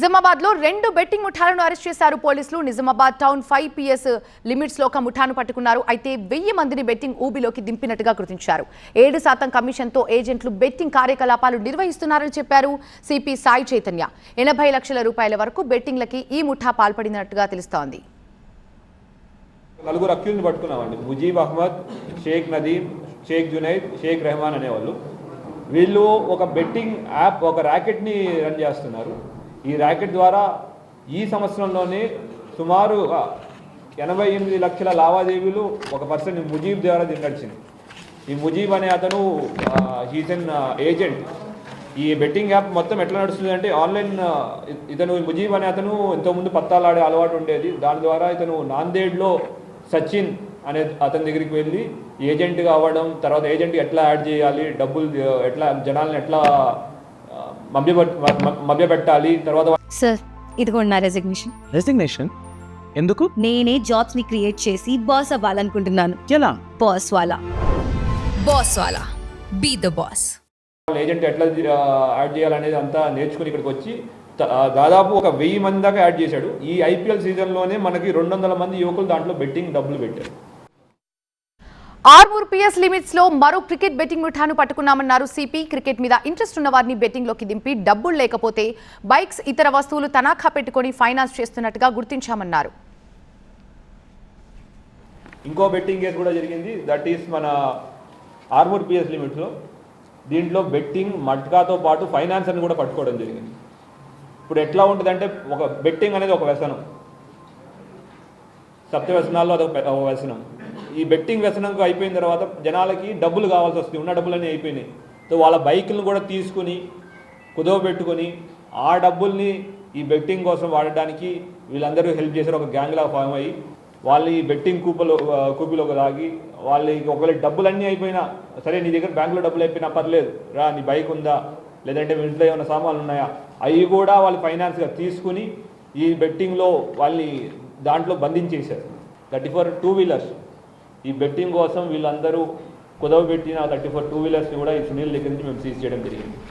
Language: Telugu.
నిజామాబాద్ లో 2 బెట్టింగ్ ముఠాలను అరెస్ట్ చేశారు పోలీసులు. నిజామాబాద్ టౌన్ 5 PS లిమిట్స్ లో ఒక ముఠాను పట్టుకున్నారు. అయితే 1000 మందిని బెట్టింగ్ ఊబిలోకి దింపినట్టుగా గుర్తించారు. 7% కమిషన్ తో ఏజెంట్లు బెట్టింగ్ కార్యకలాపాలు నిర్వహిస్తున్నారని చెప్పారు సిపి సాయి చైతన్య. 80 లక్షల రూపాయల వరకు బెట్టింగ్లకి ఈ ముఠా పాల్పడినట్టుగా తెలుస్తోంది. నలుగురు అక్యూజ్ని పట్టుకున్నామండి. ముజీబ్ అహ్మద్, షేక్ నదీం, షేక్ జునైద్, షేక్ రెహమాన్ అనేవాళ్ళు. వీళ్ళు ఒక బెట్టింగ్ యాప్, ఒక ర్యాకెట్ని రన్ చేస్తున్నారు. ఈ ర్యాకెట్ ద్వారా ఈ సంవత్సరంలోనే సుమారు 88 లక్షల లావాదేవీలు ఒక పర్సన్ ముజీబ్ ద్వారా నడిచింది. ఈ ముజీబ్ అనే అతను హీస్ ఎన్ ఏజెంట్. ఈ బెట్టింగ్ యాప్ మొత్తం ఎట్లా నడుస్తుంది అంటే ఆన్లైన్. ఇతను ముజీబ్ అనే అతను ఇంతకుముందు పత్తాలాడే అలవాటు ఉండేది. దాని ద్వారా ఇతను నాందేడ్లో సచిన్ అనే అతని దగ్గరికి వెళ్ళి ఏజెంట్గా అవ్వడం, తర్వాత ఏజెంట్ ఎట్లా యాడ్ చేయాలి, డబ్బులు ఎట్లా జనాలను ఎట్లా మభ్యపెట్టాలి. తర్వాత సార్ ఇదిగోండి నా రెసిగ్నేషన్. ఎందుకు? నేనే జాబ్స్ ని క్రియేట్ చేసి బాస్ అవ్వాలనుకుంటున్నాను. ఎలా? బాస్ వాలా బీ ద బాస్. ఏజెంట్ ఎట్లా యాడ్ చేయాలనేది అంతా నేర్చుకుని ఇక్కడికి వచ్చి దాదాపు ఒక 1000 మంది దాకా యాడ్ చేశాడు. ఈ IPL సీజన్లోనే మనకి 200 మంది యువకులు దాంట్లో బెట్టింగ్ డబ్బులు పెట్టారు. ఆర్మూర్ PS లిమిట్స్ లో మరో క్రికెట్ బెట్టింగ్ ముఠాను పట్టుకున్నామన్నారు సిపి. క్రికెట్ మీద ఇంట్రెస్ట్ ఉన్న వారిని బెట్టింగ్ లోకి దింపి డబ్బులు లేకపోతే బైక్స్, ఇతర వస్తువులు తనఖా పెట్టుకుని ఫైనాన్స్ చేస్తున్నట్టుగా గుర్తించామన్నారు. ఇంకో బెట్టింగ్ కేసు కూడా జరిగింది. దట్ ఈస్ మన ఆర్మూర్ PS లిమిట్స్లో. దీంట్లో బెట్టింగ్, మట్కాతో పాటు ఫైనాన్స్ అని కూడా పట్టుకోవడం జరిగింది. ఇప్పుడు ఎట్లా ఉంటుందంటే, ఒక బెట్టింగ్ అనేది ఒక వ్యసనం, సప్త వ్యసనాల్లో అదొక వ్యసనం. ఈ బెట్టింగ్ వ్యసనం అయిపోయిన తర్వాత జనాలకి డబ్బులు కావాల్సి వస్తుంది. ఉన్న డబ్బులన్నీ అయిపోయినాయి. సో వాళ్ళ బైకులను కూడా తీసుకుని కుదవబెట్టుకొని ఆ డబ్బుల్ని ఈ బెట్టింగ్ కోసం వాడడానికి వీళ్ళందరూ హెల్ప్ చేశారు. ఒక గ్యాంగ్లా ఫామ్ అయ్యి వాళ్ళు ఈ బెట్టింగ్ కూపిలోకి దాగి వాళ్ళకి ఒకవేళ డబ్బులన్నీ అయిపోయినా సరే, నీ దగ్గర బ్యాంకులో డబ్బులు అయిపోయినా పర్లేదు రా, నీ బైక్ ఉందా, లేదంటే మీ ఇంట్లో ఏమైనా సామాన్లు ఉన్నాయా, అవి కూడా వాళ్ళు ఫైనాన్స్గా తీసుకుని ఈ బెట్టింగ్లో వాళ్ళని దాంట్లో బంధించేశారు. 34 2-వీలర్స్ ఈ బెట్టింగ్ కోసం వీళ్ళందరూ కుదవబెట్టిన 34 2-వీలర్స్ని కూడా ఈ సునీల్ దగ్గర నుంచి మేము సీజ్ చేయడం జరిగింది.